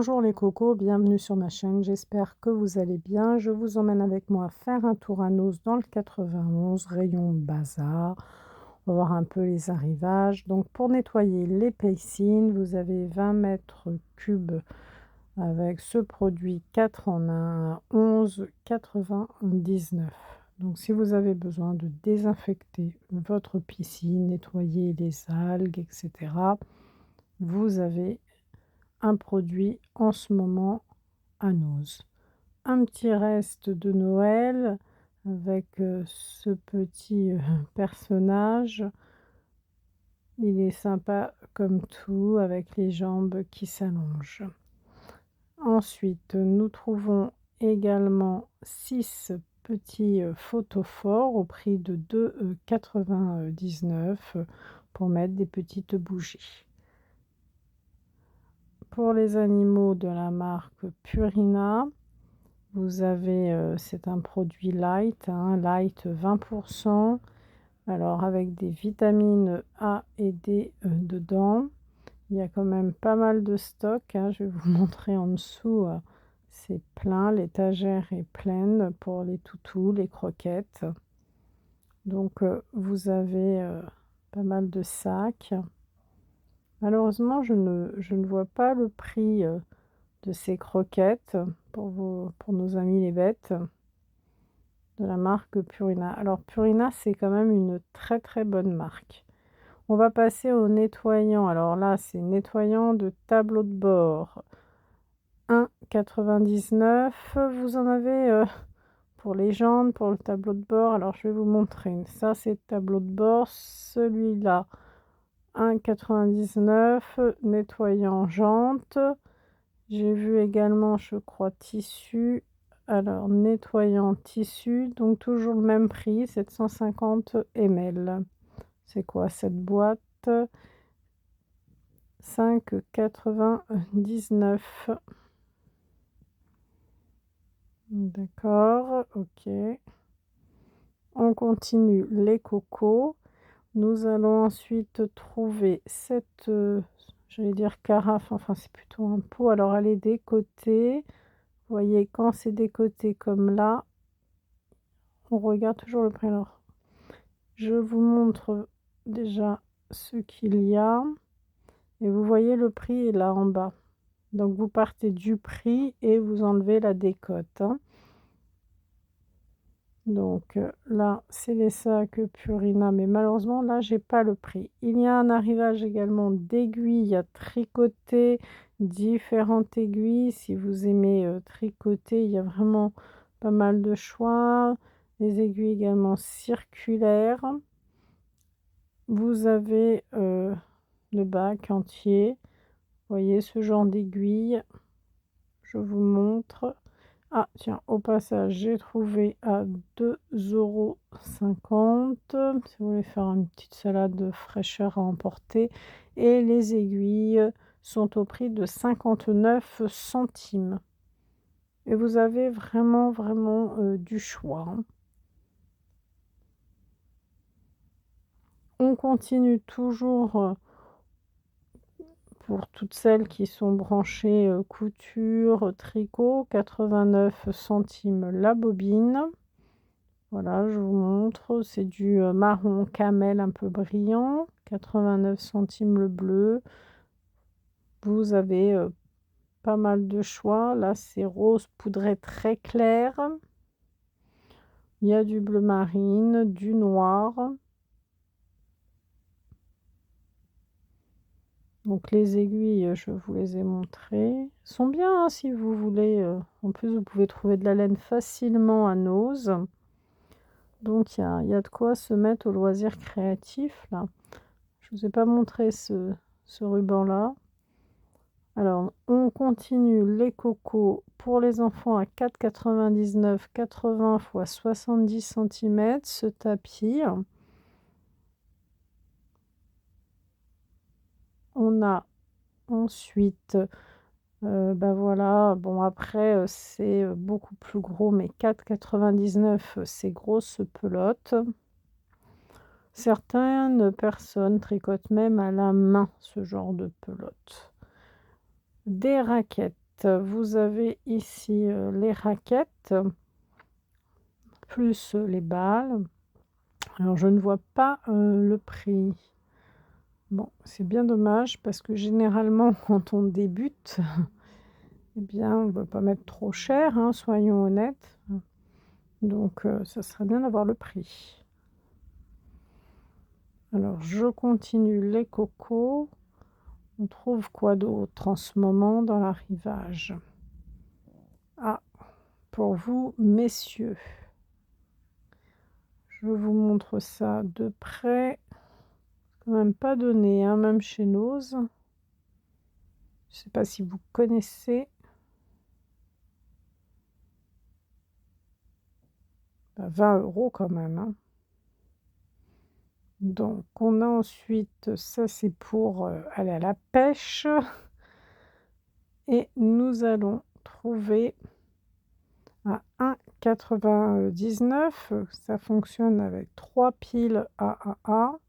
Bonjour les cocos, bienvenue sur ma chaîne, j'espère que vous allez bien. Je vous emmène avec moi faire un tour à Noz dans le 91, rayon bazar. On va voir un peu les arrivages. Donc pour nettoyer les piscines, vous avez 20 mètres cubes avec ce produit 4 en 1 à 11,99. Donc si vous avez besoin de désinfecter votre piscine, nettoyer les algues, etc., vous avez un produit en ce moment à Noz. Un petit reste de Noël avec ce petit personnage. Il est sympa comme tout avec les jambes qui s'allongent. Ensuite, nous trouvons également 6 petits photophores au prix de 2,99 pour mettre des petites bougies. Pour les animaux de la marque Purina, vous avez, c'est un produit light, light 20%, alors avec des vitamines A et D dedans. Il y a quand même pas mal de stock, je vais vous montrer en dessous, c'est plein, l'étagère est pleine pour les toutous, les croquettes. Donc vous avez pas mal de sacs. Malheureusement, je ne vois pas le prix de ces croquettes pour nos amis les bêtes de la marque Purina. Alors Purina, c'est quand même une très très bonne marque. On va passer au nettoyant. Alors là, c'est nettoyant de tableau de bord 1,99. Vous en avez pour les jantes, pour le tableau de bord. Alors je vais vous montrer. Ça, c'est le tableau de bord. Celui-là, 1,99. Nettoyant jante. J'ai vu également, je crois, tissu. Alors, nettoyant tissu, donc toujours le même prix, 750 ml. C'est quoi cette boîte? 5,99. D'accord, ok. On continue les cocos. Nous allons ensuite trouver cette, j'allais dire carafe, enfin c'est plutôt un pot. Alors elle est des côtés. Vous voyez, quand c'est des côtés comme là, on regarde toujours le prix. Alors, je vous montre déjà ce qu'il y a. Et vous voyez, le prix est là en bas. Donc, vous partez du prix et vous enlevez la décote. Donc, là, c'est les sacs Purina. Mais malheureusement, là, j'ai pas le prix. Il y a un arrivage également d'aiguilles à tricoter, différentes aiguilles. Si vous aimez tricoter, il y a vraiment pas mal de choix. Les aiguilles également circulaires. Vous avez le bac entier. Vous voyez ce genre d'aiguille. Je vous montre. Ah tiens, au passage, j'ai trouvé à 2,50 € si vous voulez faire une petite salade de fraîcheur à emporter. Et les aiguilles sont au prix de 59 centimes. Et vous avez vraiment, vraiment du choix. On continue toujours pour toutes celles qui sont branchées couture, tricot, 89 centimes la bobine. Voilà, je vous montre, c'est du marron camel un peu brillant, 89 centimes le bleu. Vous avez pas mal de choix. Là, c'est rose poudré très clair. Il y a du bleu marine, du noir. Donc les aiguilles, je vous les ai montrées. Elles sont bien, si vous voulez. En plus, vous pouvez trouver de la laine facilement à Noz. Donc il y a de quoi se mettre au loisir créatif là. Je ne vous ai pas montré ce ruban-là. Alors, on continue les cocos pour les enfants à 4,99, 80 x 70 cm, ce tapis. On a ensuite, ben voilà, bon après, c'est beaucoup plus gros, mais 4,99, c'est grosse pelote. Certaines personnes tricotent même à la main ce genre de pelote. Des raquettes Ensuite, vous avez ici, les raquettes, plus, les balles. Alors je ne vois pas, le prix. Bon, c'est bien dommage parce que généralement quand on débute, eh bien, on ne veut pas mettre trop cher, hein, soyons honnêtes. Donc ça serait bien d'avoir le prix. Alors je continue les cocos. On trouve quoi d'autre en ce moment dans l'arrivage? Ah, pour vous, messieurs, je vous montre ça de près. Quand même pas donné, hein, même chez Nose. Je sais pas si vous connaissez. Bah, 20 € quand même, hein. Donc on a ensuite, ça c'est pour, aller à la pêche et nous allons trouver à 1,99 €, ça fonctionne avec 3 piles AAA.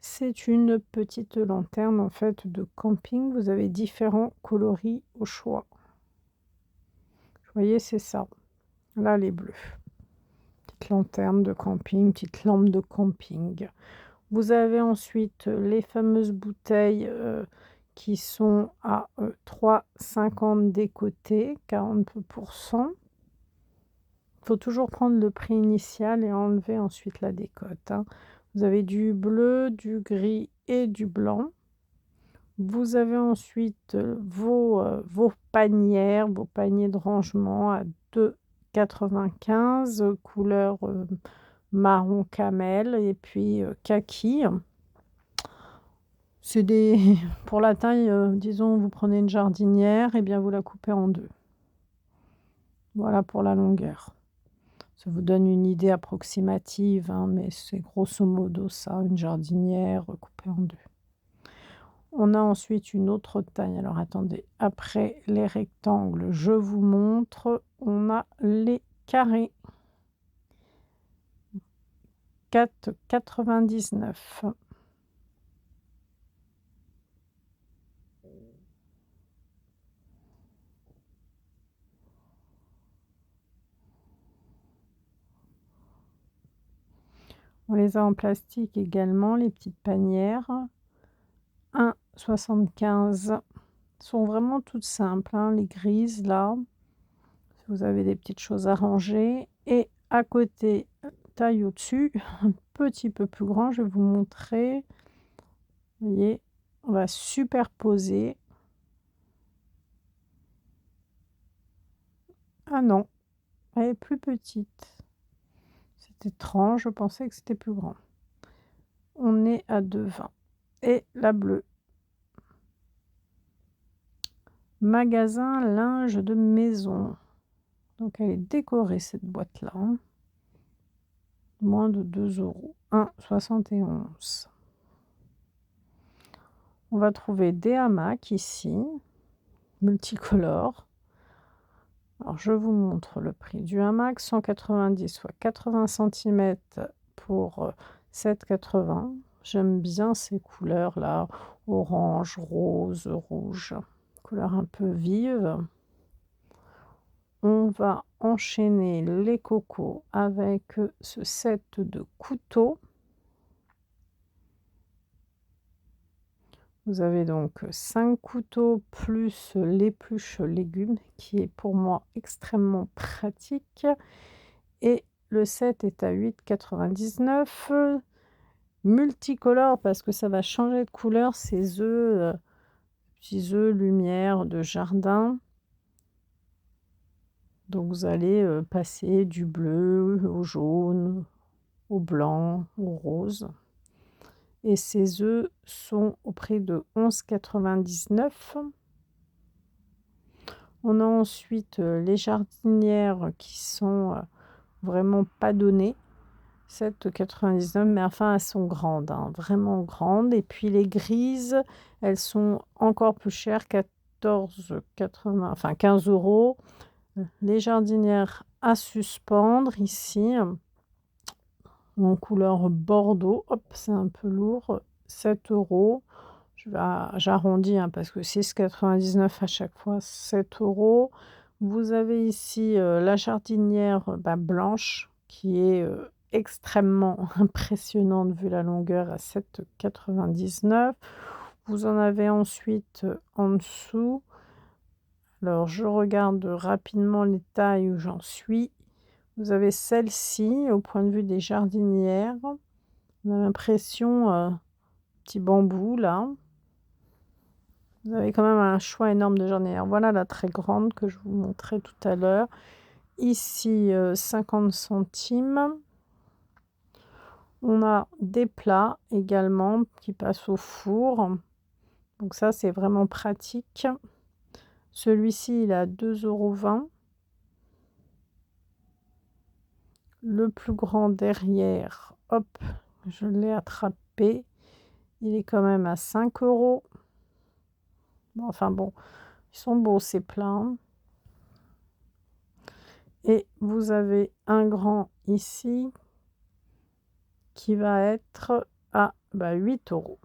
C'est une petite lanterne en fait de camping, vous avez différents coloris au choix. Vous voyez, c'est ça. Là, les bleus. Petite lanterne de camping, petite lampe de camping. Vous avez ensuite les fameuses bouteilles, qui sont à, 3,50 € des côtés, 40 %. Il faut toujours prendre le prix initial et enlever ensuite la décote, hein. Vous avez du bleu, du gris et du blanc. Vous avez ensuite, vos panières, vos paniers de rangement à 2,95 €, couleur, marron camel et puis, kaki. C'est des pour la taille, disons, vous prenez une jardinière et bien vous la coupez en 2. Voilà pour la longueur. Ça vous donne une idée approximative, hein, mais c'est grosso modo ça, une jardinière, coupée en 2. On a ensuite une autre taille, alors attendez, après les rectangles, je vous montre, on a les carrés. 4,99 €. On les a en plastique également, les petites panières. 1,75 €. Sont vraiment toutes simples, hein, les grises là. Si vous avez des petites choses à ranger et à côté, taille au-dessus, un petit peu plus grand, je vais vous montrer. Vous voyez? On va superposer. Ah non, elle est plus petite. C'est étrange, je pensais que c'était plus grand. On est à 2,20 € et la bleue. Magasin linge de maison. Donc elle est décorée cette boîte-là, hein. Moins de 2 €, 1,71 €. On va trouver des hamacs ici, multicolores. Alors je vous montre le prix du hamac, 190, soit 80 centimètres pour, 7,80 €. J'aime bien ces couleurs-là, orange, rose, rouge, couleurs un peu vives. On va enchaîner les cocos avec, ce set de couteaux. Vous avez donc 5 couteaux plus l'épluche légumes qui est pour moi extrêmement pratique et le set est à 8,99 €. Multicolore parce que ça va changer de couleur ces œufs, petits œufs lumière de jardin. Donc vous allez, passer du bleu au jaune, au blanc, au rose et ces œufs sont au prix de 11,99 €. On a ensuite, les jardinières qui sont, vraiment pas données, 7,99 €, mais enfin elles sont grandes, hein, vraiment grandes et puis les grises, elles sont encore plus chères, 14,80 enfin 15 €. Les jardinières à suspendre ici, en couleur bordeaux, hop, c'est un peu lourd, 7 €. j'arrondis, hein, parce que 6,99 à chaque fois, 7 euros. Vous avez ici, la jardinière, bah, blanche qui est, extrêmement impressionnante vu la longueur à 7,99. Vous en avez ensuite, en dessous. Alors je regarde rapidement les tailles où j'en suis. Vous avez celle-ci au point de vue des jardinières. On a l'impression, petit bambou là. Vous avez quand même un choix énorme de jardinières. Voilà la très grande que je vous montrais tout à l'heure. Ici, 50 centimes. On a des plats également qui passent au four. Donc ça, c'est vraiment pratique. Celui-ci, il est à 2,20 €. Le plus grand derrière, hop, je l'ai attrapé. Il est quand même à 5 €. Enfin bon, ils sont beaux ces plats, hein. Et vous avez un grand ici qui va être à 8 €.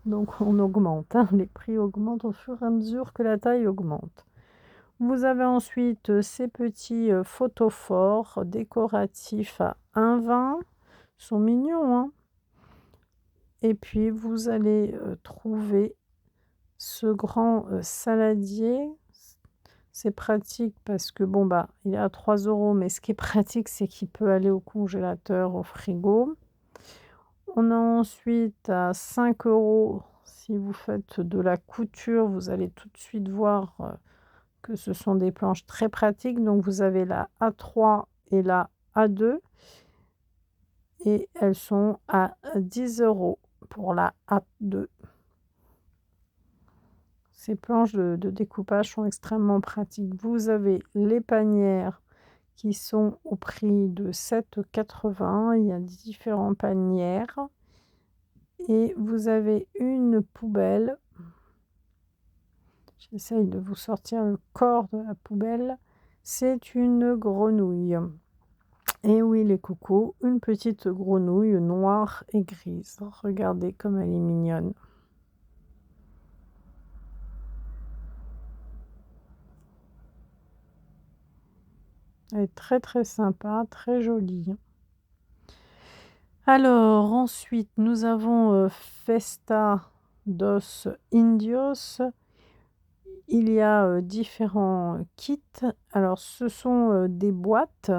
Donc on augmente, hein, les prix augmentent au fur et à mesure que la taille augmente. Vous avez ensuite, ces petits, photophores décoratifs à 1,20 €. Ils sont mignons, hein. Et puis vous allez, trouver ce grand, saladier. C'est pratique parce que bon, bah, il est à 3 €, mais ce qui est pratique, c'est qu'il peut aller au congélateur, au frigo. On a ensuite à 5 € si vous faites de la couture, vous allez tout de suite voir, que ce sont des planches très pratiques. Donc vous avez la A3 et la A2 et elles sont à 10 € pour la A2. Ces planches de découpage sont extrêmement pratiques. Vous avez les panières qui sont au prix de 7,80 €. Il y a différentes panières et vous avez une poubelle. J'essaye de vous sortir le corps de la poubelle. C'est une grenouille. Et oui, les cocos, une petite grenouille noire et grise. Regardez comme elle est mignonne. Elle est très très sympa, très jolie. Alors ensuite, nous avons, Festa dos Indios. Il y a, différents kits. Alors ce sont, des boîtes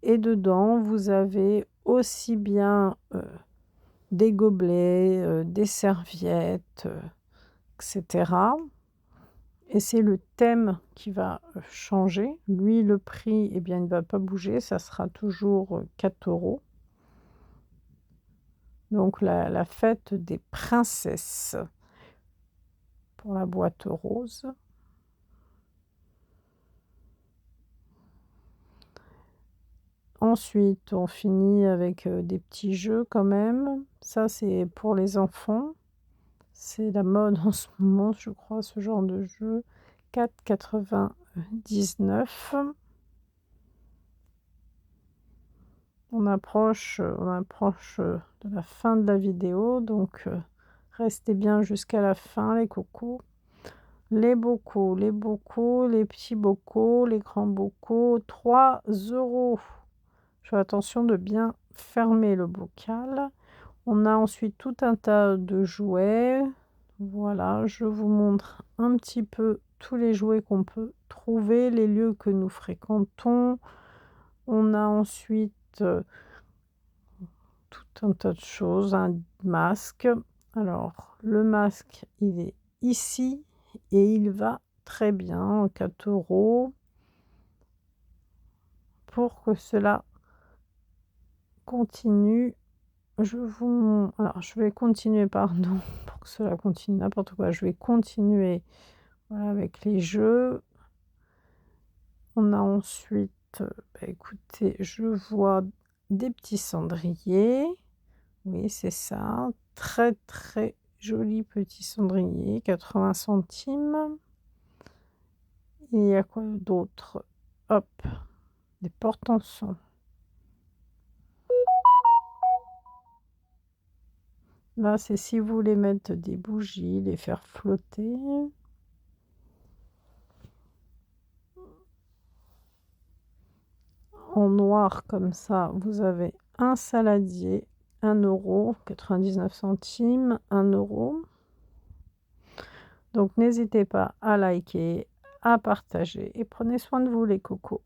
et dedans vous avez aussi bien, des gobelets, des serviettes, et cetera. Et c'est le thème qui va, changer. Lui, le prix, eh bien, il ne va pas bouger, ça sera toujours, 4 €. Donc la fête des princesses pour la boîte rose. Ensuite, on finit avec, des petits jeux quand même. Ça, c'est pour les enfants. C'est la mode en ce moment, je crois, ce genre de jeu. 4,99 €. On approche de la fin de la vidéo, donc restez bien jusqu'à la fin les cocos. Les bocaux, les petits bocaux, les grands bocaux, 3 €. Je fais attention de bien fermer le bocal. On a ensuite tout un tas de jouets. Voilà, je vous montre un petit peu tous les jouets qu'on peut trouver, les lieux que nous fréquentons. On a ensuite, tout un tas de choses, un masque. Alors le masque, il est ici et il va très bien, 4 €. Pour que cela continue, alors je vais continuer, pardon, pour que cela continue, n'importe quoi. Je vais continuer, voilà, avec les jeux. On a ensuite, écoutez, je vois des petits cendriers. Oui, c'est ça. Très, très joli petit cendrier, 80 centimes. Et il y a quoi d'autre? Hop, des porte-encens. Là, c'est si vous voulez mettre des bougies, les faire flotter. En noir comme ça, vous avez un saladier, 1,99 €, 1 €. Donc n'hésitez pas à liker, à partager et prenez soin de vous les cocos.